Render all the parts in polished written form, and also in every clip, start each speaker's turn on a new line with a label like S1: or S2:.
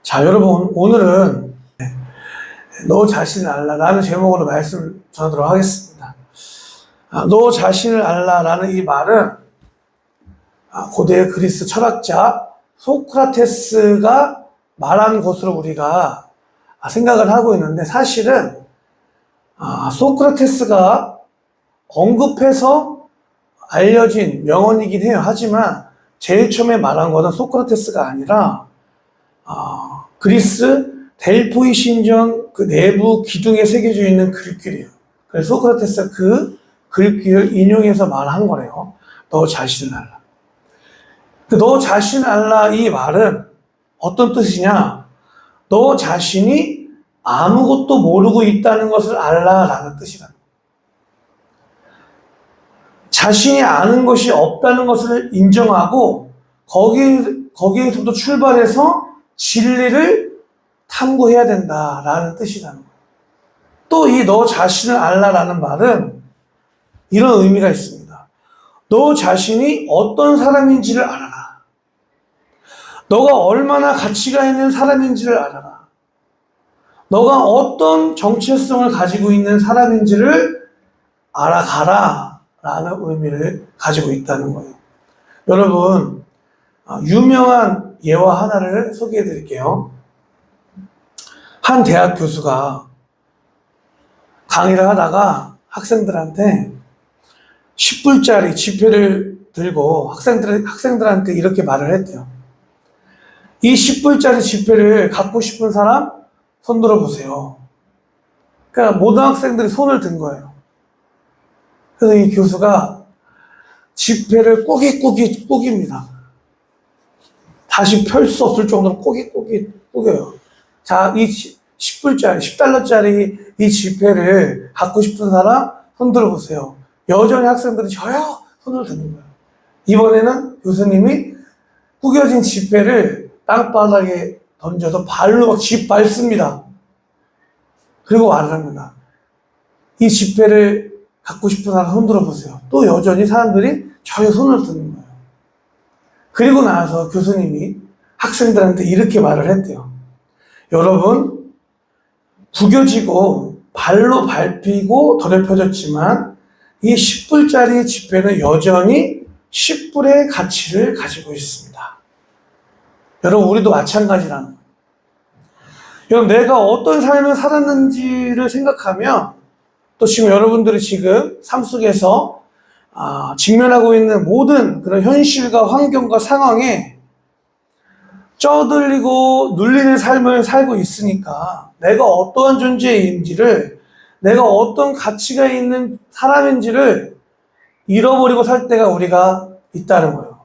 S1: 자, 여러분, 오늘은 너 자신을 알라라는 제목으로 말씀 전하도록 하겠습니다. 너 자신을 알라라는 이 말은 고대 그리스 철학자 소크라테스가 말한 것으로 우리가 생각을 하고 있는데, 사실은 소크라테스가 언급해서 알려진 명언이긴 해요. 하지만 제일 처음에 말한 것은 소크라테스가 아니라 그리스 델포이 신전 그 내부 기둥에 새겨져 있는 글귀래요. 그래서 소크라테스가 그 글귀를 인용해서 말한 거래요. 너 자신을 알라. 너 자신을 알라 이 말은 어떤 뜻이냐? 너 자신이 아무것도 모르고 있다는 것을 알라라는 뜻이라는 거예요. 자신이 아는 것이 없다는 것을 인정하고 거기에서부터 출발해서 진리를 탐구해야 된다라는 뜻이라는 거예요. 또 이 너 자신을 알라라는 말은 이런 의미가 있습니다. 너 자신이 어떤 사람인지를 알아라. 너가 얼마나 가치가 있는 사람인지를 알아라. 너가 어떤 정체성을 가지고 있는 사람인지를 알아가라 라는 의미를 가지고 있다는 거예요. 여러분, 유명한 예화 하나를 소개해 드릴게요. 한 대학 교수가 강의를 하다가 학생들한테 10불짜리 지폐를 들고 학생들한테 이렇게 말을 했대요. 이 10불짜리 지폐를 갖고 싶은 사람 손 들어보세요. 그러니까 모든 학생들이 손을 든 거예요. 그래서 이 교수가 지폐를 꾸깁니다. 다시 펼 수 없을 정도로 꾸겨요. 자, 이 10불짜리, 10달러짜리 이 지폐를 갖고 싶은 사람 손 들어보세요. 여전히 학생들이 저요! 손을 드는 거예요. 이번에는 교수님이 꾸겨진 지폐를 땅바닥에 던져서 발로 막 짓밟습니다. 그리고 말을 합니다. 이 지폐를 갖고 싶은 사람 손 들어보세요. 또 여전히 사람들이 저의 손을 드는 거예요. 그리고 나서 교수님이 학생들한테 이렇게 말을 했대요. 여러분, 구겨지고 발로 밟히고 더럽혀졌지만 이 10불짜리 지폐는 여전히 10불의 가치를 가지고 있습니다. 여러분, 우리도 마찬가지라는 거예요. 여러분, 내가 어떤 삶을 살았는지를 생각하면 또 지금 여러분들이 지금 삶 속에서 직면하고 있는 모든 그런 현실과 환경과 상황에 쩌들리고 눌리는 삶을 살고 있으니까 내가 어떠한 존재인지를, 내가 어떤 가치가 있는 사람인지를 잃어버리고 살 때가 우리가 있다는 거예요.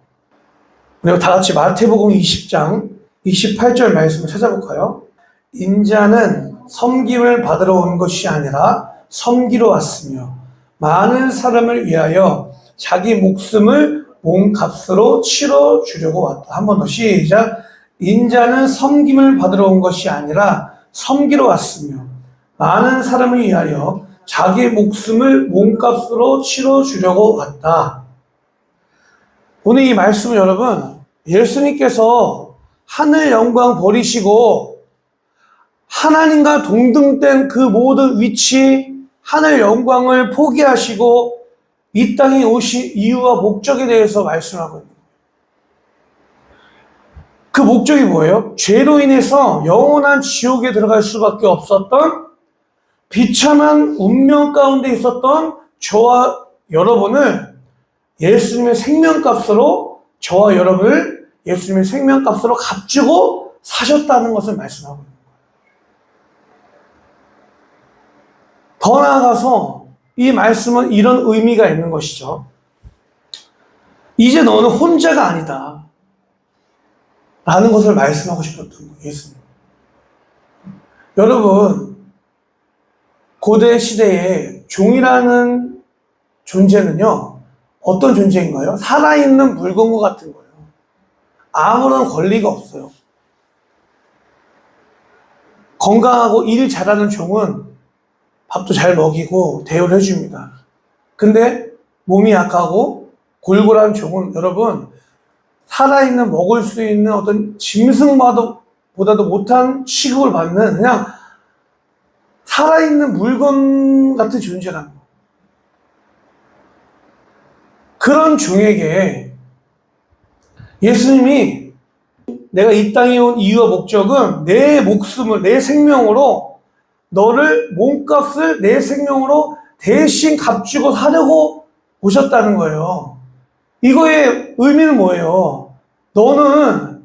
S1: 우리가 다 같이 마태복음 20장 28절 말씀을 찾아볼까요? 인자는 섬김을 받으러 온 것이 아니라 섬기러 왔으며 많은 사람을 위하여 자기 목숨을 몸값으로 치러 주려고 왔다. 한 번 더 시작. 인자는 섬김을 받으러 온 것이 아니라 섬기러 왔으며 많은 사람을 위하여 자기 목숨을 몸값으로 치러 주려고 왔다. 오늘 이 말씀은 여러분, 예수님께서 하늘 영광 버리시고 하나님과 동등된 그 모든 위치, 하늘 영광을 포기하시고 이 땅에 오신 이유와 목적에 대해서 말씀하고 있는 거예요. 그 목적이 뭐예요? 죄로 인해서 영원한 지옥에 들어갈 수밖에 없었던 비참한 운명 가운데 있었던 저와 여러분을 예수님의 생명값으로, 저와 여러분을 예수님의 생명값으로 값주고 사셨다는 것을 말씀하고 있는 거예요. 더 나아가서 이 말씀은 이런 의미가 있는 것이죠. 이제 너는 혼자가 아니다 라는 것을 말씀하고 싶었던 거예요. 예수님. 여러분, 고대 시대에 종이라는 존재는요, 어떤 존재인가요? 살아있는 물건과 같은 거예요. 아무런 권리가 없어요. 건강하고 일 잘하는 종은 밥도 잘 먹이고 대우를 해줍니다. 근데 몸이 약하고 골골한 종은 여러분, 살아있는 먹을 수 있는 어떤 짐승과도 보다도 못한 취급을 받는 그냥 살아있는 물건 같은 존재라는 거예요. 그런 종에게 예수님이 내가 이 땅에 온 이유와 목적은 내 목숨을, 내 생명으로 너를 몸값을 내 생명으로 대신 값주고 사려고 오셨다는 거예요. 이거의 의미는 뭐예요? 너는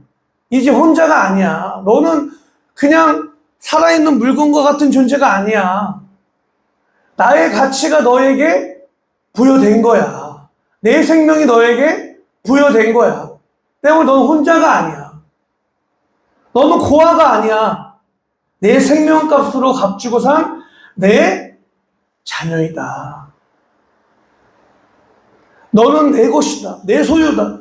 S1: 이제 혼자가 아니야. 너는 그냥 살아있는 물건과 같은 존재가 아니야. 나의 가치가 너에게 부여된 거야. 내 생명이 너에게 부여된 거야. 때문에 너는 혼자가 아니야. 너는 고아가 아니야. 내 생명값으로 값주고 산 내 자녀이다. 너는 내 것이다. 내 소유다.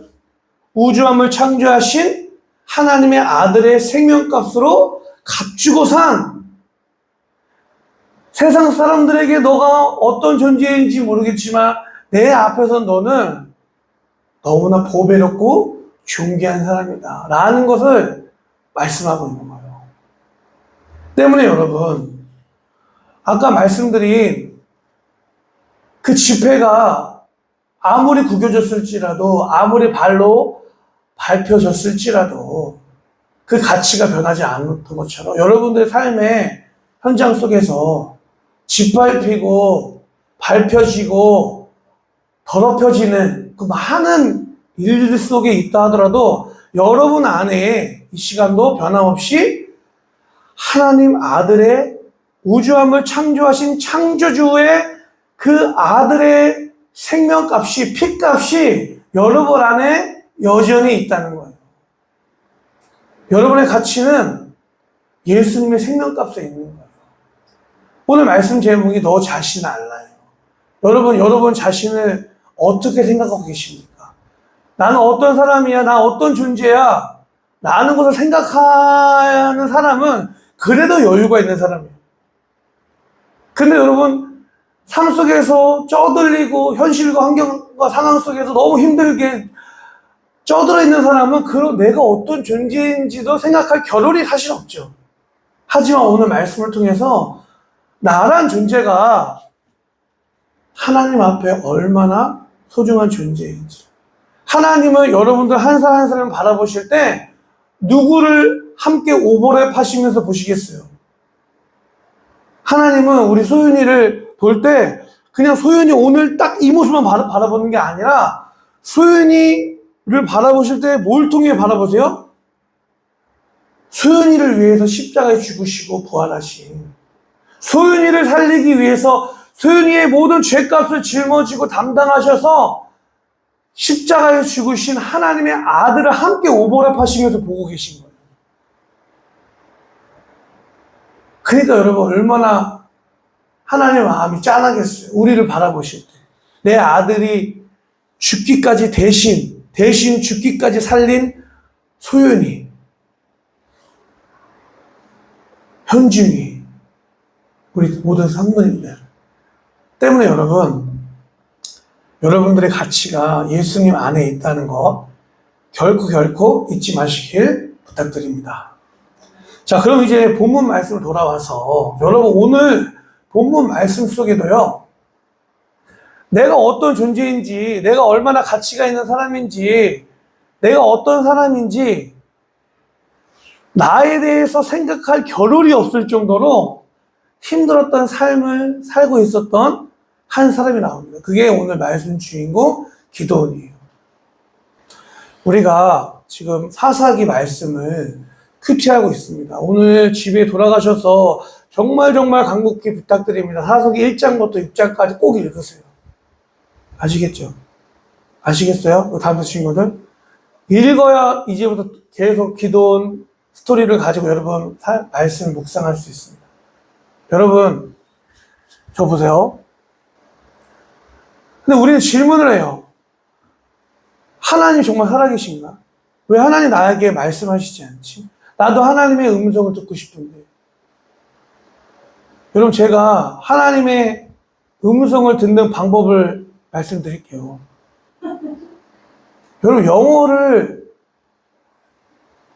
S1: 우주함을 창조하신 하나님의 아들의 생명값으로 값주고 산 세상 사람들에게 너가 어떤 존재인지 모르겠지만 내 앞에서 너는 너무나 보배롭고 존귀한 사람이다. 라는 것을 말씀하고 있는 거예요. 때문에 여러분, 아까 말씀드린 그 지폐가 아무리 구겨졌을지라도, 아무리 발로 밟혀졌을지라도 그 가치가 변하지 않았던 것처럼 여러분들의 삶의 현장 속에서 짓밟히고 밟혀지고 더럽혀지는 그 많은 일들 속에 있다 하더라도 여러분 안에 이 시간도 변함없이 하나님 아들의 우주함을 창조하신 창조주의 그 아들의 생명값이, 피값이 여러분 안에 여전히 있다는 거예요. 여러분의 가치는 예수님의 생명값에 있는 거예요. 오늘 말씀 제목이 너 자신 알라요. 여러분 자신을 어떻게 생각하고 계십니까? 나는 어떤 사람이야? 나 어떤 존재야? 라는 것을 생각하는 사람은 그래도 여유가 있는 사람이에요. 근데 여러분, 삶 속에서 쩌들리고 현실과 환경과 상황 속에서 너무 힘들게 쩌들어 있는 사람은 내가 어떤 존재인지도 생각할 겨를이 사실 없죠. 하지만 오늘 말씀을 통해서 나란 존재가 하나님 앞에 얼마나 소중한 존재인지, 하나님은 여러분들 한 사람 한 사람 바라보실 때 누구를 함께 오버랩 하시면서 보시겠어요? 하나님은 우리 소윤이를 볼 때 그냥 소윤이 오늘 딱 이 모습만 바라보는 게 아니라 소윤이를 바라보실 때 뭘 통해 바라보세요? 소윤이를 위해서 십자가에 죽으시고 부활하신, 소윤이를 살리기 위해서 소윤이의 모든 죄값을 짊어지고 담당하셔서 십자가에 죽으신 하나님의 아들을 함께 오버랩 하시면서 보고 계신 거예요. 그러니까 여러분, 얼마나 하나님의 마음이 짠하겠어요. 우리를 바라보실 때. 내 아들이 죽기까지 대신 죽기까지 살린 소윤이, 현중이, 우리 모든 성도님들 때문에 여러분들의 가치가 예수님 안에 있다는 것 결코 잊지 마시길 부탁드립니다. 자, 그럼 이제 본문 말씀을 돌아와서 여러분 오늘 본문 말씀 속에도요, 내가 어떤 존재인지, 내가 얼마나 가치가 있는 사람인지, 내가 어떤 사람인지 나에 대해서 생각할 겨를이 없을 정도로 힘들었던 삶을 살고 있었던 한 사람이 나옵니다. 그게 오늘 말씀 주인공 기도원이에요. 우리가 지금 사사기 말씀을 큐티하고 있습니다. 오늘 집에 돌아가셔서 정말 간곡히 부탁드립니다. 사사기 1장부터 6장까지 꼭 읽으세요. 아시겠죠? 아시겠어요? 다음 친구들? 읽어야 이제부터 계속 기도원 스토리를 가지고 여러분 말씀을 묵상할 수 있습니다. 여러분, 저 보세요. 근데 우리는 질문을 해요. 하나님 정말 살아계신가? 왜 하나님 나에게 말씀하시지 않지? 나도 하나님의 음성을 듣고 싶은데. 여러분, 제가 하나님의 음성을 듣는 방법을 말씀드릴게요. 여러분, 영어를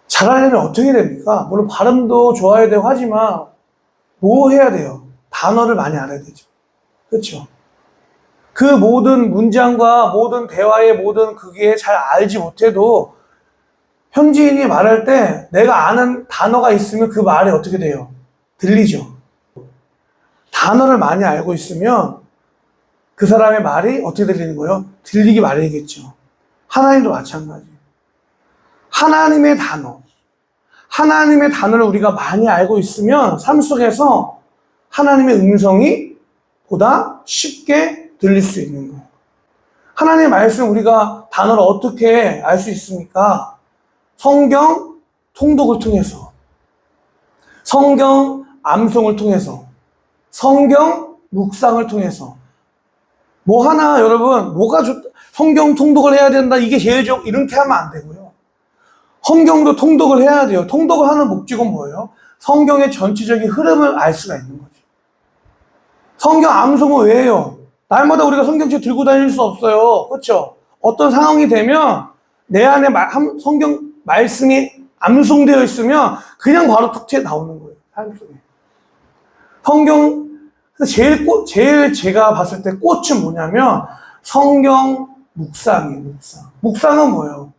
S1: 잘하려면 어떻게 됩니까? 물론 발음도 좋아야 되고 하지만 뭐 해야 돼요? 단어를 많이 알아야 되죠. 그렇죠? 그 모든 문장과 모든 대화의 모든 그게 잘 알지 못해도 현지인이 말할 때 내가 아는 단어가 있으면 그 말이 어떻게 돼요? 들리죠. 단어를 많이 알고 있으면 그 사람의 말이 어떻게 들리는 거예요? 들리기 마련이겠죠. 하나님도 마찬가지. 하나님의 단어. 하나님의 단어를 우리가 많이 알고 있으면 삶 속에서 하나님의 음성이 보다 쉽게 들릴 수 있는 거예요. 하나님의 말씀 우리가 단어를 어떻게 알 수 있습니까? 성경 통독을 통해서, 성경 암송을 통해서, 성경 묵상을 통해서. 뭐 하나 여러분 뭐가 성경 통독을 해야 된다 이게 제일 좋 이렇게 하면 안 되고요. 성경도 통독을 해야 돼요. 통독을 하는 목적은 뭐예요? 성경의 전체적인 흐름을 알 수가 있는 거죠. 성경 암송은 왜 해요? 날마다 우리가 성경책 들고 다닐 수 없어요. 그렇죠? 어떤 상황이 되면 내 안에 성경 말씀이 암송되어 있으면 그냥 바로 툭 튀어 나오는 거예요. 삶 속에. 성경 제일 제가 봤을 때 꽃은 뭐냐면 성경 묵상이에요. 묵상은 뭐예요?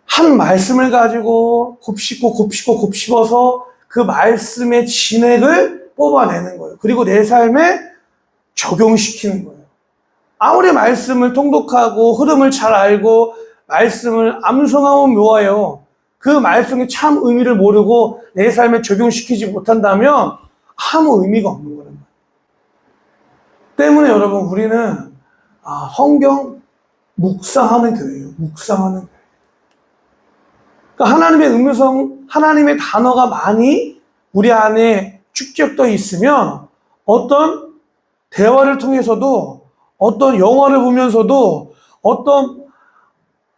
S1: 한 말씀을 가지고 곱씹어서 그 말씀의 진액을 뽑아내는 거예요. 그리고 내 삶에 적용시키는 거예요. 아무리 말씀을 통독하고 흐름을 잘 알고 말씀을 암송하면 묘해요. 그 말씀의 참 의미를 모르고 내 삶에 적용시키지 못한다면 아무 의미가 없는 거예요. 때문에 여러분 우리는 성경 묵상하는 교회예요. 묵상하는 교회. 그러니까 하나님의 음성, 하나님의 단어가 많이 우리 안에 축적되어 있으면 어떤 대화를 통해서도 어떤 영화를 보면서도 어떤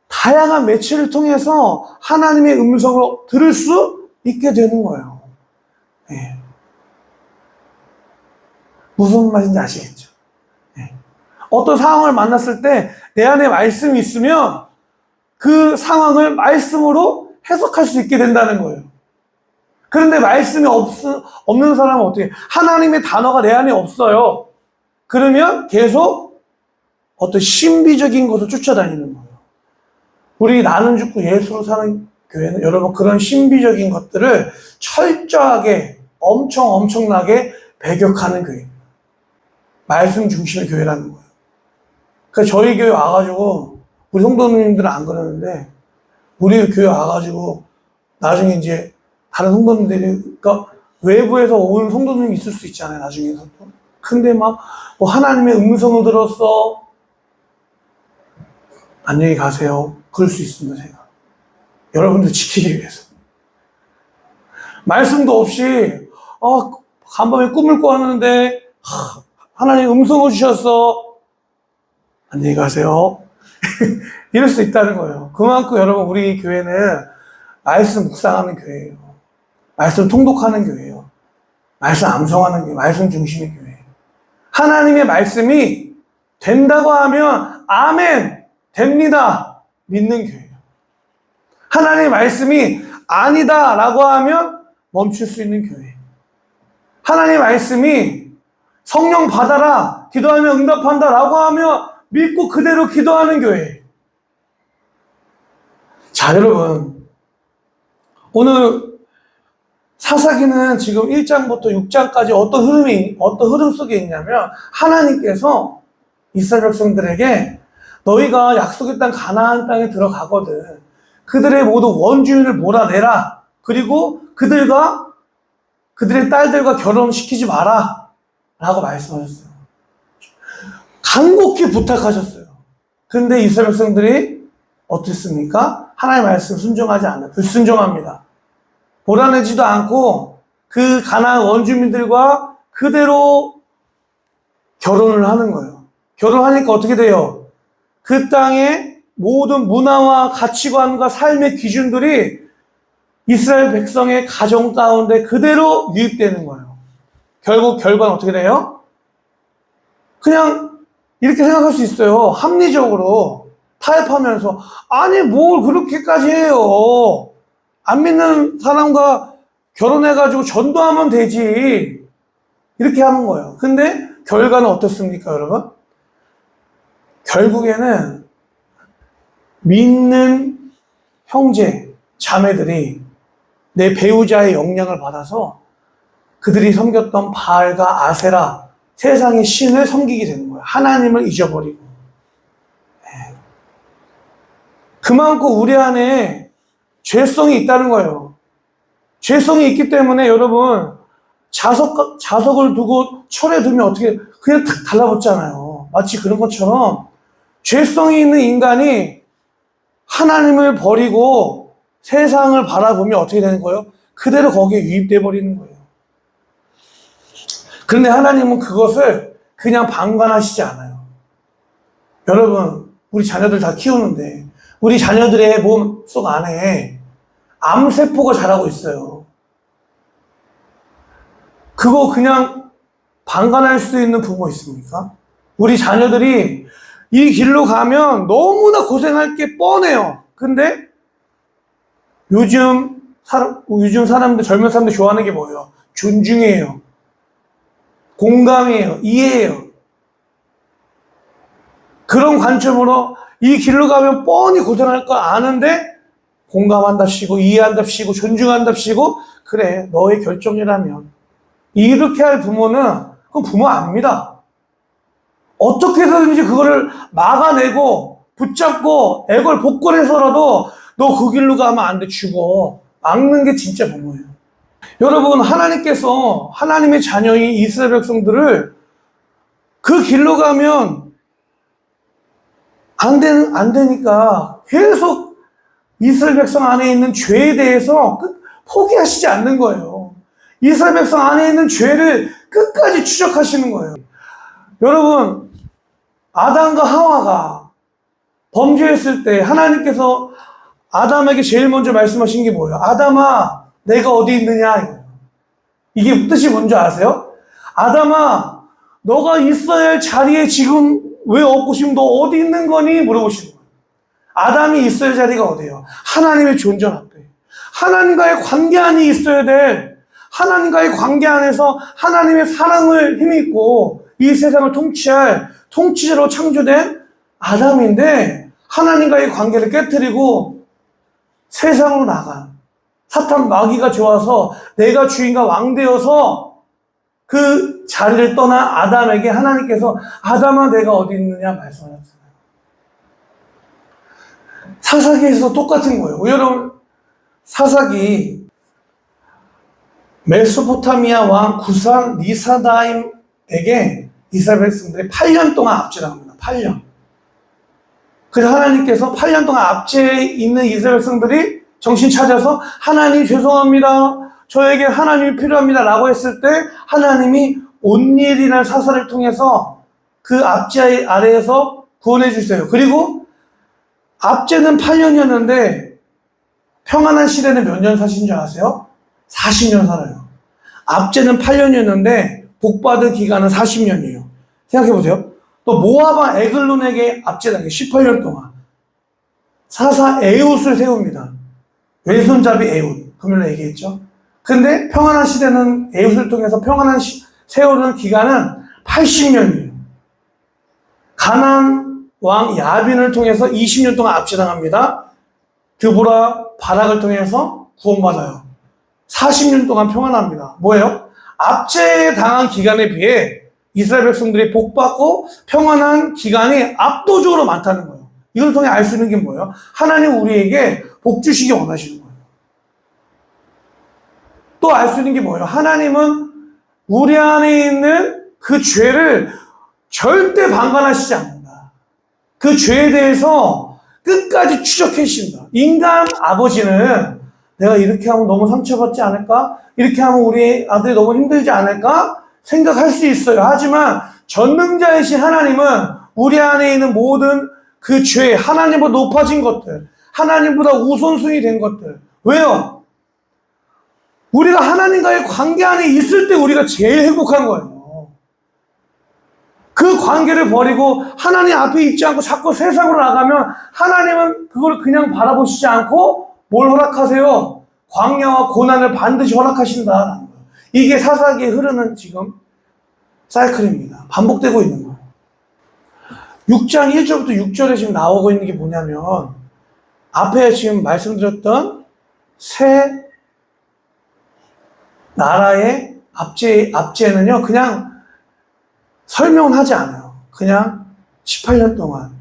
S1: 다양한 매체를 통해서 하나님의 음성을 들을 수 있게 되는 거예요. 네. 무슨 말인지 아시겠죠? 네. 어떤 상황을 만났을 때 내 안에 말씀이 있으면 그 상황을 말씀으로 해석할 수 있게 된다는 거예요. 그런데 말씀이 없는 사람은 어떻게, 하나님의 단어가 내 안에 없어요. 그러면 계속 어떤 신비적인 것을 쫓아다니는 거예요. 우리 나는 죽고 예수로 사는 교회는 여러분 그런 신비적인 것들을 철저하게 엄청나게 배격하는 교회입니다. 말씀 중심의 교회라는 거예요. 그래서 저희 교회 와가지고 우리 성도님들은 안 그러는데 우리 교회 와가지고 나중에 이제 다른 성도님들이 그러니까 외부에서 온 성도님이 있을 수 있잖아요. 나중에서도. 근데 막 뭐 하나님의 음성을 들었어. 안녕히 가세요. 그럴 수 있습니다. 제가. 여러분들 지키기 위해서. 말씀도 없이 간밤에 꿈을 꿔왔는데 하나님 음성을 주셨어. 안녕히 가세요. 이럴 수 있다는 거예요. 그만큼 여러분 우리 교회는 말씀 묵상하는 교회예요. 말씀 통독하는 교회예요. 말씀 암송하는 교회, 말씀 중심의 교회예요. 하나님의 말씀이 된다고 하면 아멘, 됩니다. 믿는 교회예요. 하나님의 말씀이 아니다 라고 하면 멈출 수 있는 교회. 하나님의 말씀이 성령 받아라, 기도하면 응답한다 라고 하면 믿고 그대로 기도하는 교회. 자, 여러분. 오늘 사사기는 지금 1장부터 6장까지 어떤 흐름 속에 있냐면 하나님께서 이스라엘 백성들에게 너희가 약속의 땅 가나안 땅에 들어가거든. 그들의 모든 원주민을 몰아내라. 그리고 그들의 딸들과 결혼시키지 마라. 라고 말씀하셨어요. 간곡히 부탁하셨어요. 그런데 이스라엘 백성들이 어떻습니까? 하나님의 말씀 순종하지 않아요. 불순종합니다. 몰아내지도 않고 그 가나안 원주민들과 그대로 결혼을 하는 거예요. 결혼하니까 어떻게 돼요? 그 땅의 모든 문화와 가치관과 삶의 기준들이 이스라엘 백성의 가정 가운데 그대로 유입되는 거예요. 결국 결과는 어떻게 돼요? 그냥 이렇게 생각할 수 있어요. 합리적으로 타협하면서 아니 뭘 그렇게까지 해요. 안 믿는 사람과 결혼해가지고 전도하면 되지. 이렇게 하는 거예요. 근데 결과는 어떻습니까, 여러분? 결국에는 믿는 형제, 자매들이 내 배우자의 영향을 받아서 그들이 섬겼던 바알과 아세라, 세상의 신을 섬기게 되는 거예요. 하나님을 잊어버리고. 그만큼 우리 안에 죄성이 있다는 거예요. 죄성이 있기 때문에 여러분, 자석을 두고 철에 두면 어떻게, 그냥 탁 달라붙잖아요. 마치 그런 것처럼 죄성이 있는 인간이 하나님을 버리고 세상을 바라보면 어떻게 되는 거예요? 그대로 거기에 유입돼 버리는 거예요. 그런데 하나님은 그것을 그냥 방관하시지 않아요. 여러분, 우리 자녀들 다 키우는데 우리 자녀들의 몸속 안에 암세포가 자라고 있어요. 그거 그냥 방관할 수 있는 부모 있습니까? 우리 자녀들이 이 길로 가면 너무나 고생할 게 뻔해요. 근데 요즘 사람들, 젊은 사람들 좋아하는 게 뭐예요? 존중해요. 공감해요. 이해해요. 그런 관점으로 이 길로 가면 뻔히 고생할 거 아는데 공감한답시고 이해한답시고 존중한답시고 그래 너의 결정이라면 이렇게 할 부모는 그건 부모 아닙니다. 어떻게 해서든지 그거를 막아내고 붙잡고 애걸 복권해서라도 너 그 길로 가면 안 돼 죽어 막는 게 진짜 부모예요. 여러분 하나님께서 하나님의 자녀인 이스라엘 백성들을 그 길로 가면 안 되니까 계속 이스라엘 백성 안에 있는 죄에 대해서 포기하시지 않는 거예요. 이스라엘 백성 안에 있는 죄를 끝까지 추적하시는 거예요. 여러분, 아담과 하와가 범죄했을 때 하나님께서 아담에게 제일 먼저 말씀하신 게 뭐예요? 아담아, 내가 어디 있느냐? 이게 뜻이 뭔지 아세요? 아담아, 너가 있어야 할 자리에 지금 왜 없고 지금 너 어디 있는 거니? 물어보시는 거예요. 아담이 있어야 할 자리가 어디예요? 하나님의 존재 앞에. 하나님과의 관계 안에 있어야 될, 하나님과의 관계 안에서 하나님의 사랑을 힘입고 이 세상을 통치할 통치자로 창조된 아담인데 하나님과의 관계를 깨뜨리고 세상으로 나간 사탄 마귀가 좋아서 내가 주인과 왕 되어서 그 자리를 떠난 아담에게 하나님께서 아담아 내가 어디 있느냐 말씀하셨어요. 사사기에서 똑같은 거예요. 여러분 사사기 메소포타미아 왕 구산 니사다임에게 이스라엘 백성들이 8년 동안 압제당합니다. 8년. 그래서 하나님께서 8년 동안 압제에 있는 이스라엘 백성들이 정신 차려서 하나님 죄송합니다. 저에게 하나님이 필요합니다. 라고 했을 때 하나님이 온일이라는 사사를 통해서 그 압제 아래에서 구원해 주세요. 그리고 압제는 8년이었는데 평안한 시대는 몇 년 사신 줄 아세요? 40년 살아요. 압제는 8년이었는데 복받은 기간은 40년이에요. 생각해보세요. 또 모아바 에글론에게 압제당해 18년 동안 사사 에웃을 세웁니다. 왼손잡이 에웃. 금요일에 얘기했죠. 근데 평안한 시대는 에웃을 통해서 평안한 세우는 기간은 80년이에요. 가나안 왕 야빈을 통해서 20년 동안 압제당합니다. 드보라 바락을 통해서 구원받아요. 40년 동안 평안합니다. 뭐예요? 압제당한 기간에 비해 이스라엘 백성들이 복받고 평안한 기간이 압도적으로 많다는 거예요. 이걸 통해 알 수 있는 게 뭐예요? 하나님 우리에게 복 주시기 원하시는 거예요. 또 알 수 있는 게 뭐예요? 하나님은 우리 안에 있는 그 죄를 절대 방관하시지 않는다. 그 죄에 대해서 끝까지 추적해주신다. 인간 아버지는 내가 이렇게 하면 너무 상처받지 않을까? 이렇게 하면 우리 아들이 너무 힘들지 않을까? 생각할 수 있어요. 하지만 전능자이신 하나님은 우리 안에 있는 모든 그 죄, 하나님보다 높아진 것들, 하나님보다 우선순위 된 것들. 왜요? 우리가 하나님과의 관계 안에 있을 때 우리가 제일 행복한 거예요. 그 관계를 버리고 하나님 앞에 있지 않고 자꾸 세상으로 나가면 하나님은 그걸 그냥 바라보시지 않고 뭘 허락하세요? 광야와 고난을 반드시 허락하신다라는 거예요. 이게 사사기에 흐르는 지금 사이클입니다. 반복되고 있는 거예요. 6장 1절부터 6절에 지금 나오고 있는 게 뭐냐면 앞에 지금 말씀드렸던 새 나라의 압제는요, 그냥 설명하지 않아요. 그냥 18년 동안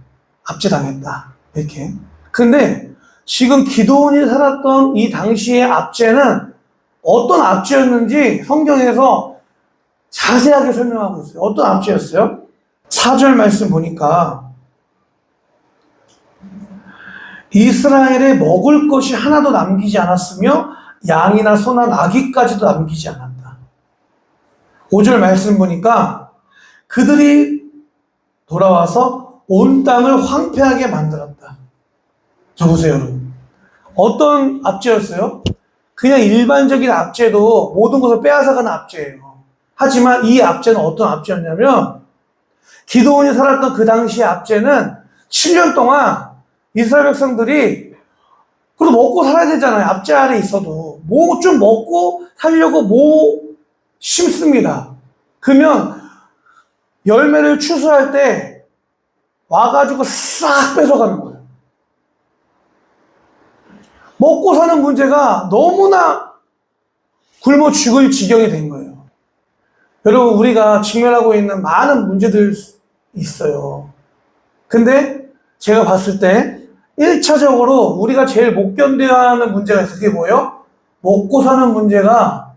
S1: 압제당했다. 이렇게. 근데 지금 기드온이 살았던 이 당시의 압제는 어떤 압제였는지 성경에서 자세하게 설명하고 있어요. 어떤 압제였어요? 4절 말씀 보니까 이스라엘에 먹을 것이 하나도 남기지 않았으며 양이나 소나 나귀까지도 남기지 않았다. 5절 말씀 보니까 그들이 돌아와서 온 땅을 황폐하게 만들었다. 저 보세요, 여러분. 어떤 압제였어요? 그냥 일반적인 압제도 모든 것을 빼앗아가는 압제예요. 하지만 이 압제는 어떤 압제였냐면 기드온이 살았던 그 당시의 압제는 7년 동안 이스라엘 백성들이 그래도 먹고 살아야 되잖아요. 압제 아래 있어도. 뭐 좀 먹고 살려고 뭐 심습니다. 그러면 열매를 추수할 때 와가지고 싹 뺏어가는 거예요. 먹고 사는 문제가 너무나 굶어 죽을 지경이 된 거예요. 여러분, 우리가 직면하고 있는 많은 문제들 있어요. 근데 제가 봤을 때 1차적으로 우리가 제일 못 견뎌야 하는 문제가 있어요. 그게 뭐예요? 먹고 사는 문제가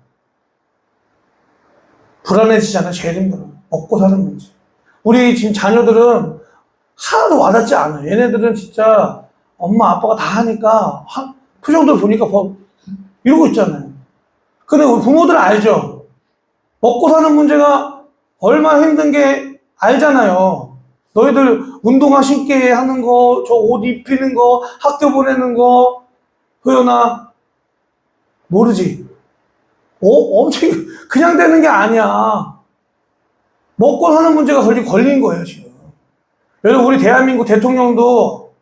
S1: 불안해지잖아요. 제일 힘들어요. 먹고 사는 문제. 우리 지금 자녀들은 하나도 와닿지 않아요. 얘네들은 진짜 엄마 아빠가 다 하니까 표정들 보니까 이러고 있잖아요. 근데 우리 부모들은 알죠. 먹고 사는 문제가 얼마나 힘든 게 알잖아요. 너희들 운동화 신게 하는 거, 저 옷 입히는 거, 학교 보내는 거, 효연아, 모르지? 엄청, 그냥 되는 게 아니야. 먹고 사는 문제가 걸린 거예요, 지금. 여러분, 우리 대한민국 대통령도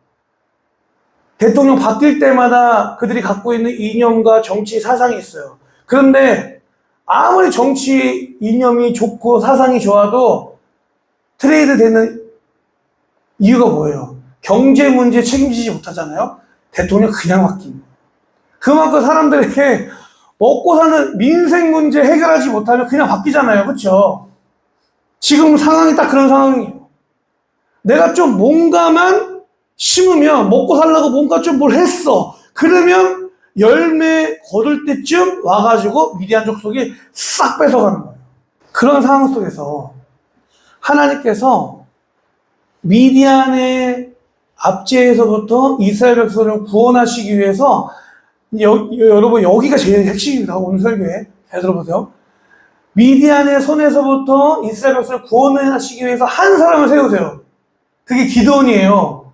S1: 대통령 바뀔 때마다 그들이 갖고 있는 이념과 정치 사상이 있어요. 그런데 아무리 정치 이념이 좋고 사상이 좋아도 트레이드 되는 이유가 뭐예요? 경제 문제에 책임지지 못하잖아요? 대통령 그냥 바뀌는 거예요. 그만큼 사람들에게 먹고 사는 민생 문제 해결하지 못하면 그냥 바뀌잖아요. 그렇죠? 지금 상황이 딱 그런 상황이에요. 내가 좀 뭔가만 심으면 먹고 살려고 뭔가 좀 뭘 했어. 그러면 열매 거둘 때쯤 와가지고 미디안 족속이 싹 뺏어가는 거예요. 그런 상황 속에서 하나님께서 미디안의 압제에서부터 이스라엘 백성을 구원하시기 위해서 여러분 여기가 제일 핵심입니다. 오늘 설교에 잘 들어보세요. 미디안의 손에서부터 이스라엘 백성을 구원하시기 위해서 한 사람을 세우세요. 그게 기드온이에요.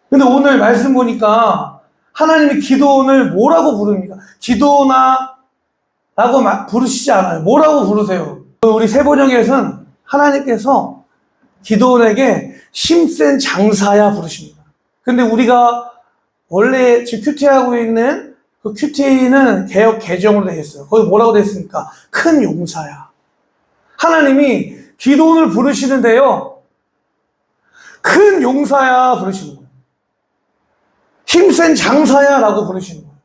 S1: 근데 오늘 말씀 보니까 하나님이 기드온을 뭐라고 부릅니까? 기드온아 라고 부르시지 않아요. 뭐라고 부르세요? 우리 세번역에서는 하나님께서 기드온에게 힘센 장사야 부르십니다. 근데 우리가 원래 지금 큐티하고 있는 그 큐티는 개역 개정으로 되어 있어요. 거기 뭐라고 되어 있습니까? 큰 용사야. 하나님이 기드온을 부르시는데요. 큰 용사야 부르시는 거예요. 힘센 장사야 라고 부르시는 거예요.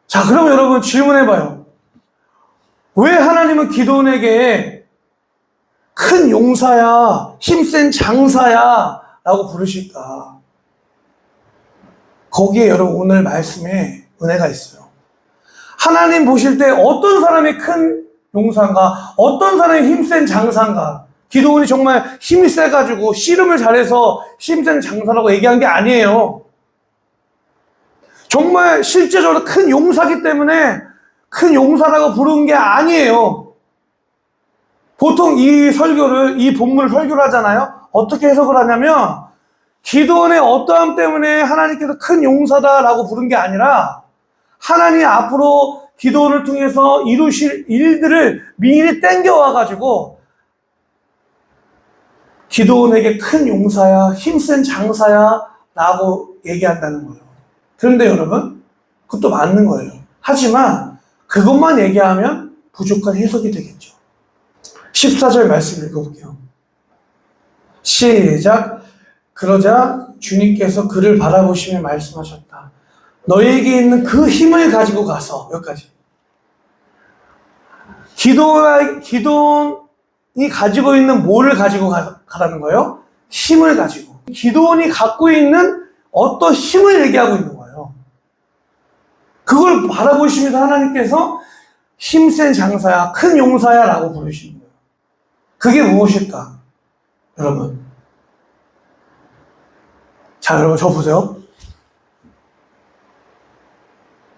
S1: 자, 그럼 여러분 질문해봐요. 왜 하나님은 기드온에게 큰 용사야, 힘센 장사야 라고 부르실까? 거기에 여러분 오늘 말씀에 은혜가 있어요. 하나님 보실 때 어떤 사람이 큰 용사인가, 어떤 사람이 힘센 장사인가. 기드온이 정말 힘이 세가지고 씨름을 잘해서 힘센 장사라고 얘기한 게 아니에요. 정말 실제적으로 큰 용사기 때문에 큰 용사라고 부른 게 아니에요. 보통 이 본문을 설교를 하잖아요. 어떻게 해석을 하냐면 기드온의 어떠함 때문에 하나님께서 큰 용사다라고 부른 게 아니라 하나님이 앞으로 기드온을 통해서 이루실 일들을 미리 땡겨와가지고 기드온에게 큰 용사야, 힘센 장사야 라고 얘기한다는 거예요. 그런데 여러분, 그것도 맞는 거예요. 하지만 그것만 얘기하면 부족한 해석이 되겠죠. 14절 말씀 읽어볼게요. 시작. 그러자 주님께서 그를 바라보시며 말씀하셨다. 너에게 있는 그 힘을 가지고 가서, 여기까지. 기도원이 가지고 있는 뭐를 가지고 가라는 거예요? 힘을 가지고. 기도원이 갖고 있는 어떤 힘을 얘기하고 있는 거예요. 그걸 바라보시면서 하나님께서 힘센 장사야, 큰 용사야 라고 부르시는 거예요. 그게 무엇일까? 여러분. 자, 여러분, 저 보세요.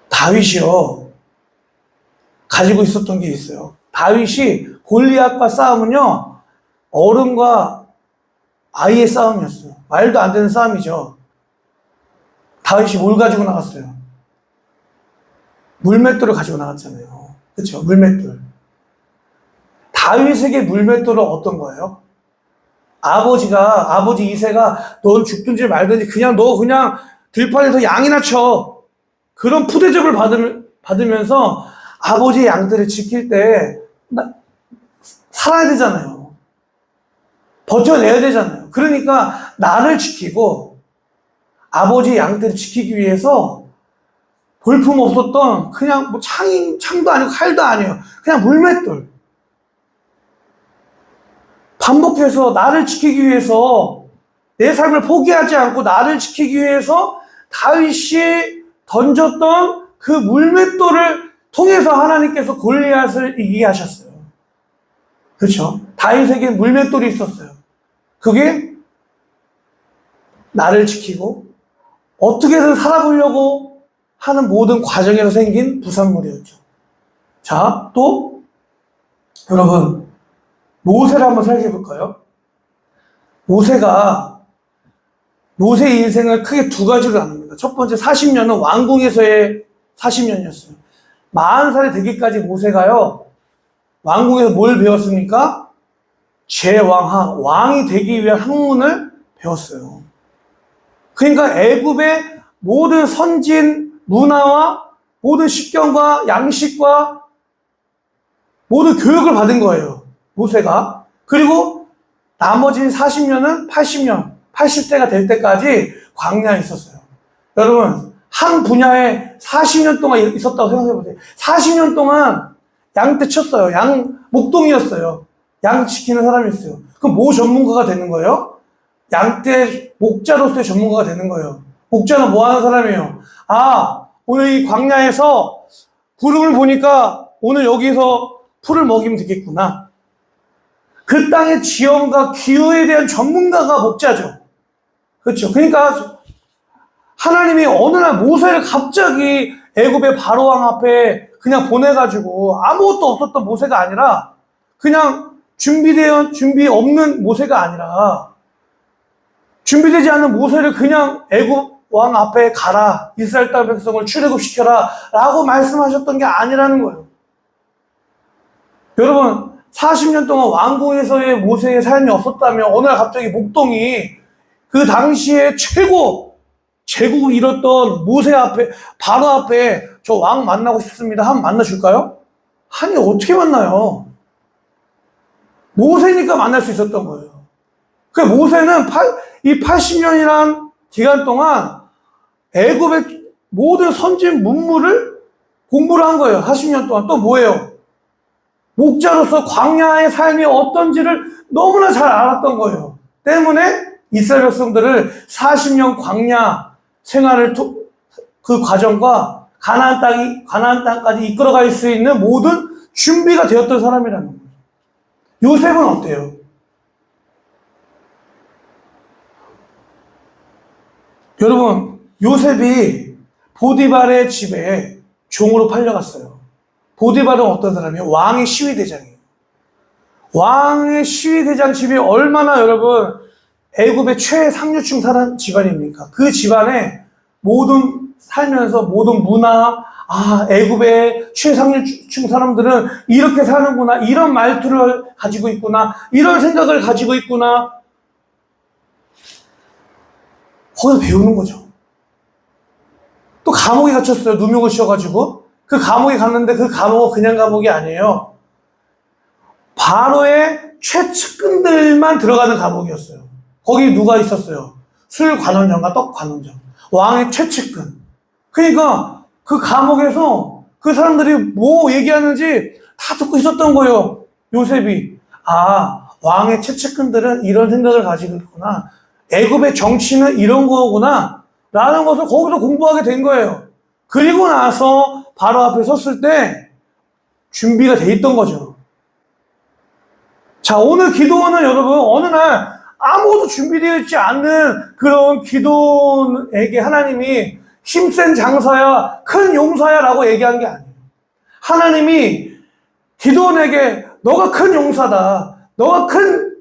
S1: 다윗이요. 가지고 있었던 게 있어요. 다윗이 골리앗과 싸움은요, 어른과 아이의 싸움이었어요. 말도 안 되는 싸움이죠. 다윗이 뭘 가지고 나갔어요? 물맷돌을 가지고 나갔잖아요. 그렇죠? 물맷돌. 다윗에게 물맷돌은 어떤 거예요? 아버지 이새가 넌 죽든지 말든지 너 그냥 들판에서 양이나 쳐. 그런 푸대접을 받으면서 아버지의 양들을 지킬 때 살아야 되잖아요. 버텨내야 되잖아요. 그러니까 나를 지키고 아버지의 양들을 지키기 위해서 볼품 없었던 그냥 뭐 창도 아니고 칼도 아니에요. 그냥 물맷돌. 반복해서 나를 지키기 위해서 내 삶을 포기하지 않고 나를 지키기 위해서 다윗이 던졌던 그 물맷돌을 통해서 하나님께서 골리앗을 이기게 하셨어요. 그렇죠? 다윗에게 물맷돌이 있었어요. 그게 나를 지키고 어떻게든 살아보려고 하는 모든 과정에서 생긴 부산물이었죠. 자, 또 여러분 모세를 한번 생각해 볼까요? 모세의 인생을 크게 두 가지로 나눕니다. 첫 번째 40년은 왕궁에서의 40년이었어요. 40살이 되기까지 모세가요, 왕궁에서 뭘 배웠습니까? 제왕하, 왕이 되기 위한 학문을 배웠어요. 그러니까 애굽의 모든 선진 문화와 모든 식견과 양식과 모든 교육을 받은 거예요. 모세가. 그리고 나머지 40년은 80대가 될 때까지 광야에 있었어요. 여러분, 한 분야에 40년 동안 있었다고 생각해 보세요. 40년 동안 양떼 쳤어요. 목동이었어요. 양 지키는 사람이었어요. 그럼 뭐 전문가가 되는 거예요? 양떼 목자로서의 전문가가 되는 거예요. 목자는 뭐 하는 사람이에요? 오늘 이 광야에서 구름을 보니까 오늘 여기서 풀을 먹이면 되겠구나. 그 땅의 지형과 기후에 대한 전문가가 목자죠. 그렇죠. 그러니까 하나님이 어느 날 모세를 갑자기 애굽의 바로왕 앞에 그냥 보내가지고 아무것도 없었던 모세가 아니라 그냥 준비 없는 모세가 아니라 준비되지 않은 모세를 그냥 애굽 왕 앞에 가라. 이스라엘 땅 백성을 출애굽시켜라. 라고 말씀하셨던 게 아니라는 거예요. 여러분, 40년 동안 왕궁에서의 모세의 삶이 없었다면 어느 날 갑자기 목동이 그 당시에 제국을 이뤘던 모세 앞에, 바로 앞에 저 왕 만나고 싶습니다 하면 만나줄까요? 아니, 어떻게 만나요? 모세니까 만날 수 있었던 거예요. 그 모세는 이 80년이란 기간 동안 애굽의 모든 선진 문물을 공부를 한 거예요. 40년 동안. 또 뭐예요? 목자로서 광야의 삶이 어떤지를 너무나 잘 알았던 거예요. 때문에 이스라엘 백성들을 40년 광야 생활을 그 과정과 가나안 땅까지 이끌어갈 수 있는 모든 준비가 되었던 사람이라는 거예요. 요셉은 어때요? 여러분, 요셉이 보디발의 집에 종으로 팔려갔어요. 보디발은 어떤 사람이에요? 왕의 시위대장이에요. 왕의 시위대장 집이 얼마나 여러분 애굽의 최상류층 사람 집안입니까? 그 집안에 살면서 모든 문화, 애굽의 최상류층 사람들은 이렇게 사는구나, 이런 말투를 가지고 있구나, 이런 생각을 가지고 있구나. 거기서 배우는 거죠. 또 감옥에 갇혔어요. 누명을 씌워가지고. 그 감옥에 갔는데 그 감옥은 그냥 감옥이 아니에요. 바로의 최측근들만 들어가는 감옥이었어요. 거기 누가 있었어요? 술 관원장과 떡 관원장. 왕의 최측근. 그러니까 그 감옥에서 그 사람들이 뭐 얘기하는지 다 듣고 있었던 거예요. 요셉이. 아, 왕의 최측근들은 이런 생각을 가지고 있구나. 애굽의 정치는 이런 거구나. 라는 것을 거기서 공부하게 된 거예요. 그리고 나서 바로 앞에 섰을 때 준비가 돼 있던 거죠. 자, 오늘 기도원은 여러분 어느 날 아무것도 준비되어 있지 않는 그런 기도원에게 하나님이 힘센 장사야, 큰 용사야 라고 얘기한 게 아니에요. 하나님이 기도원에게 너가 큰 용사다, 너가 큰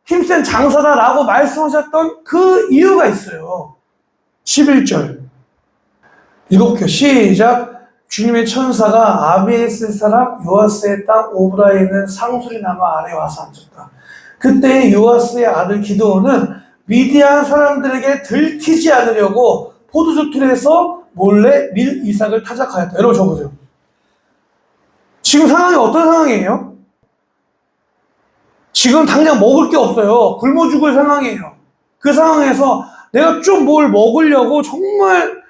S1: 힘센 장사다 라고 말씀하셨던 그 이유가 있어요. 11절 읽어볼게요. 시작. 주님의 천사가 아비에스 사람 요아스의 땅 오브라에 있는 상수리 나무 아래 와서 앉았다. 그때 요아스의 아들 기드온은 미디안 사람들에게 들키지 않으려고 포도주 틀에서 몰래 밀 이삭을 타작하였다. 여러분 적으세요. 지금 상황이 어떤 상황이에요? 지금 당장 먹을 게 없어요. 굶어 죽을 상황이에요. 그 상황에서 내가 좀 뭘 먹으려고 정말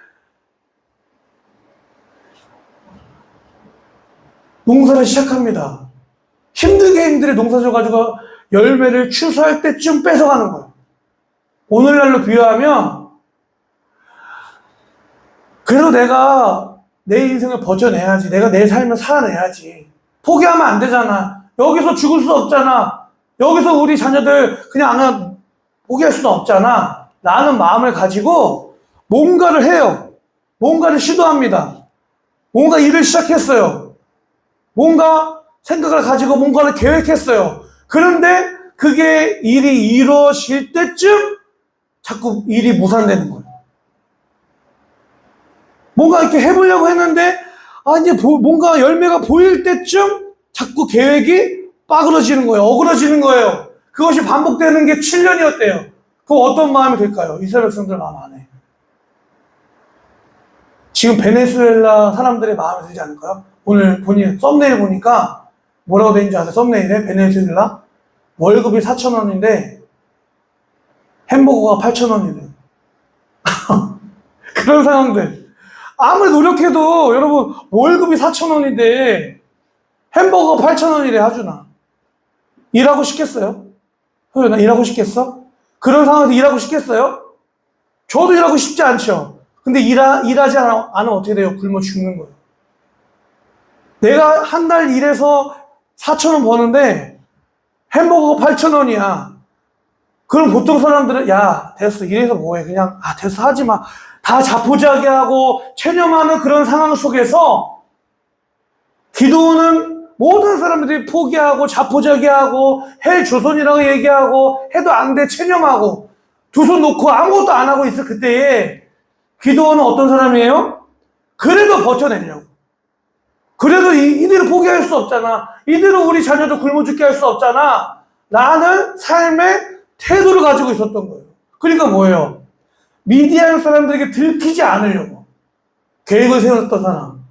S1: 농사를 시작합니다. 힘들게 농사져가지고 열매를 추수할 때쯤 뺏어가는 거예요. 오늘날로 비유하면 그래도 내가 내 인생을 버텨내야지. 내가 내 삶을 살아내야지. 포기하면 안 되잖아. 여기서 죽을 수 없잖아. 여기서 우리 자녀들 그냥 포기할 수는 없잖아. 라는 마음을 가지고 뭔가를 해요. 뭔가를 시도합니다. 뭔가 일을 시작했어요. 뭔가 생각을 가지고 뭔가를 계획했어요. 그런데 그게 일이 이루어질 때쯤 자꾸 일이 무산되는 거예요. 뭔가 이렇게 해보려고 했는데 이제 뭔가 열매가 보일 때쯤 자꾸 계획이 빠그러지는 거예요. 어그러지는 거예요. 그것이 반복되는 게 7년이었대요. 그럼 어떤 마음이 될까요? 이스라엘 백성들 마음 안에. 지금 베네수엘라 사람들의 마음이 들지 않을까요? 오늘 본인 썸네일 보니까 뭐라고 되는지 아세요? 썸네일에 베네수엘라 월급이 4,000원인데 햄버거가 8,000원이래요. 그런 상황들. 아무리 노력해도 여러분 월급이 4,000원인데 햄버거가 8,000원이래 하준아. 일하고 싶겠어요? 호연아 일하고 싶겠어? 그런 상황에서 일하고 싶겠어요? 저도 일하고 싶지 않죠. 근데 일하지 않으면 어떻게 돼요? 굶어 죽는 거예요. 내가 한 달 일해서 4,000원 버는데 햄버거가 8,000원이야. 그럼 보통 사람들은 야 됐어 일해서 뭐해 그냥 됐어 하지마. 다 자포자기하고 체념하는 그런 상황 속에서 기도는 모든 사람들이 포기하고 자포자기하고 헬 조선이라고 얘기하고 해도 안 돼 체념하고 두 손 놓고 아무것도 안 하고 있을 그때에 기도는 어떤 사람이에요? 그래도 버텨내려고. 그래도 이대로 포기할 수 없잖아. 이대로 우리 자녀도 굶어 죽게 할 수 없잖아. 라는 삶의 태도를 가지고 있었던 거예요. 그러니까 뭐예요? 미디안 사람들에게 들키지 않으려고 계획을 세웠던 사람.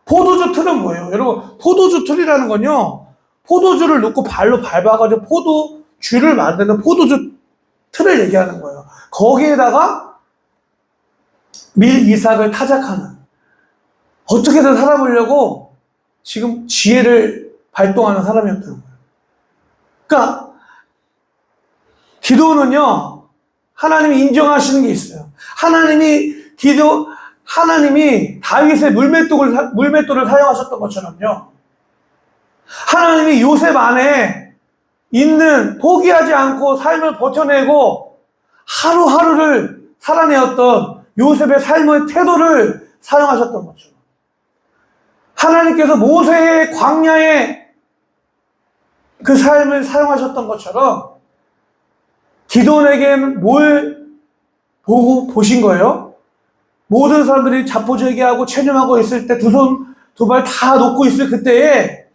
S1: 포도주 틀은 뭐예요? 여러분 포도주 틀이라는 건요 포도주를 넣고 발로 밟아가지고 포도주를 만드는 포도주 틀을 얘기하는 거예요. 거기에다가 밀 이삭을 타작하는 어떻게든 살아보려고 지금 지혜를 발동하는 사람이었다는 거예요. 그러니까 기도는요 하나님이 인정하시는 게 있어요. 하나님이 다윗의 물맷돌을 사용하셨던 것처럼요. 하나님이 요셉 안에 있는 포기하지 않고 삶을 버텨내고 하루하루를 살아내었던 요셉의 삶의 태도를 사용하셨던 것처럼 하나님께서 모세의 광야에 그 삶을 사용하셨던 것처럼 기도원에게는 뭘 보신 거예요? 모든 사람들이 자포자기하고 체념하고 있을 때 두 손, 두 발 다 놓고 있을 그때에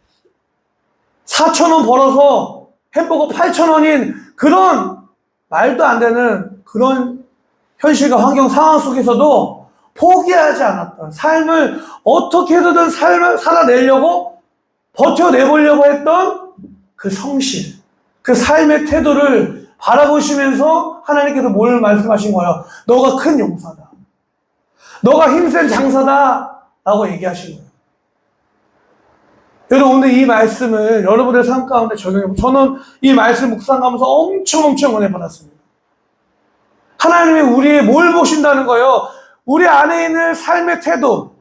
S1: 4,000원 벌어서 햄버거 8,000원인 그런 말도 안 되는 그런 현실과 환경 상황 속에서도 포기하지 않았던, 삶을 어떻게 해서든 삶을 살아내려고 버텨내보려고 했던 그 성실, 그 삶의 태도를 바라보시면서 하나님께서 뭘 말씀하신 거예요? 너가 큰 용사다. 너가 힘센 장사다. 라고 얘기하신 거예요. 여러분, 오늘 이 말씀을 여러분의 삶 가운데 적용해보고, 저는 이 말씀 묵상하면서 엄청 은혜 받았습니다. 하나님이 우리의 뭘 보신다는 거예요? 우리 안에 있는 삶의 태도,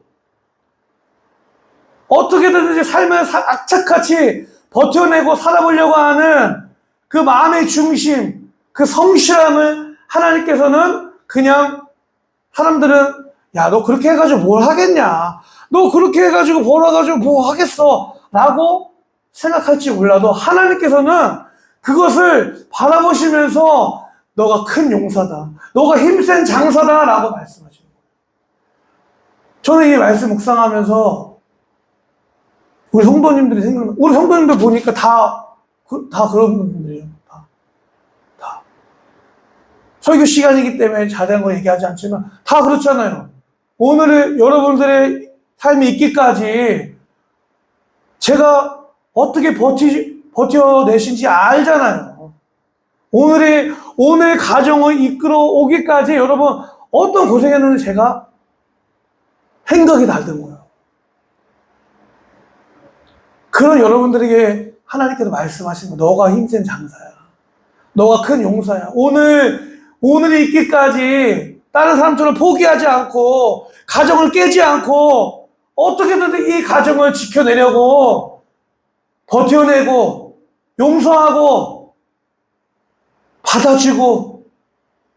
S1: 어떻게든지 삶을 악착같이 버텨내고 살아보려고 하는 그 마음의 중심, 그 성실함을 하나님께서는 그냥, 사람들은 야, 너 그렇게 해가지고 뭘 하겠냐? 너 그렇게 해가지고 벌어가지고 뭐 하겠어? 라고 생각할지 몰라도 하나님께서는 그것을 바라보시면서 너가 큰 용사다. 너가 힘센 장사다. 라고 말씀하시는 거예요. 저는 이 말씀 묵상하면서 우리 성도님들이 우리 성도님들 보니까 다 그런 분들이에요. 다. 설교 시간이기 때문에 자세한 거 얘기하지 않지만 다 그렇잖아요. 오늘의 여러분들의 삶이 있기까지 제가 어떻게 버텨내신지 알잖아요. 오늘의 가정을 이끌어 오기까지 여러분 어떤 고생했는지 제가 생각이 나던 거예요. 그런 여러분들에게 하나님께서 말씀하시는 거, 너가 힘센 장사야. 너가 큰 용사야. 오늘이 있기까지 다른 사람처럼 포기하지 않고 가정을 깨지 않고 어떻게든 이 가정을 지켜내려고 버텨내고 용서하고 받아주고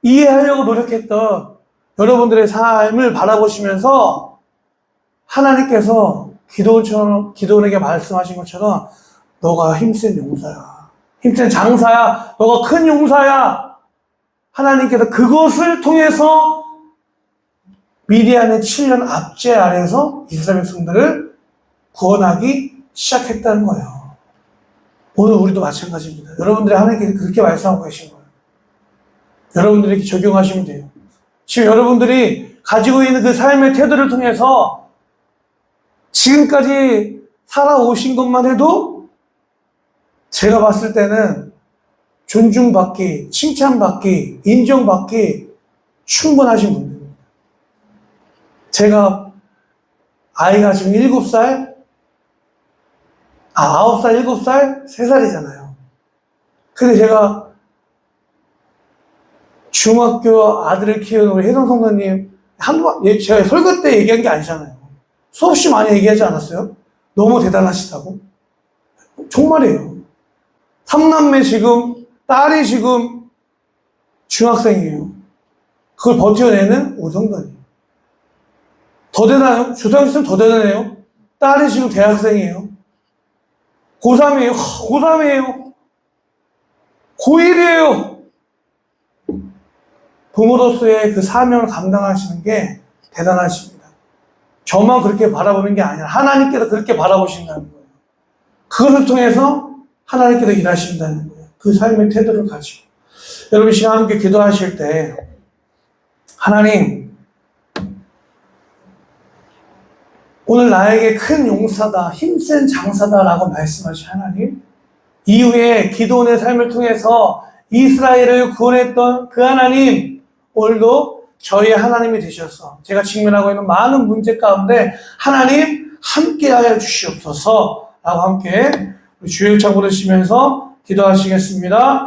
S1: 이해하려고 노력했던 여러분들의 삶을 바라보시면서 하나님께서 기도원에게 말씀하신 것처럼 너가 힘센 용사야. 힘센 장사야. 너가 큰 용사야. 하나님께서 그것을 통해서 미디안의 7년 압제 아래에서 이스라엘 백성들을 구원하기 시작했다는 거예요. 오늘 우리도 마찬가지입니다. 여러분들이 하나님께서 그렇게 말씀하고 계신 거예요. 여러분들에게 적용하시면 돼요. 지금 여러분들이 가지고 있는 그 삶의 태도를 통해서 지금까지 살아오신 것만 해도 제가 봤을 때는 존중받기, 칭찬받기, 인정받기 충분하신 분들입니다. 제가 아이가 지금 7살, 9살, 7살, 3살이잖아요. 근데 제가 중학교 아들을 키우는 우리 혜성 성도님, 제가 설교 때 얘기한 게 아니잖아요. 수없이 많이 얘기하지 않았어요? 너무 대단하시다고? 정말이에요. 3남매 지금, 딸이 지금 중학생이에요. 그걸 버텨내는 우리 성도님. 더 대단해요? 조상님 더 대단해요? 딸이 지금 대학생이에요. 고3이에요. 고3이에요. 고1이에요. 부모로서의 그 사명을 감당하시는 게 대단하십니다. 저만 그렇게 바라보는 게 아니라 하나님께서 그렇게 바라보신다는 거예요. 그것을 통해서 하나님께서 일하신다는 거예요. 그 삶의 태도를 가지고. 여러분 시간 함께 기도하실 때 하나님, 오늘 나에게 큰 용사다, 힘센 장사다라고 말씀하신 하나님, 이후에 기도원의 삶을 통해서 이스라엘을 구원했던 그 하나님, 오늘도 저희의 하나님이 되셔서 제가 직면하고 있는 많은 문제 가운데 하나님 함께하여 주시옵소서 라고 함께 주일창 부르시면서 기도하시겠습니다.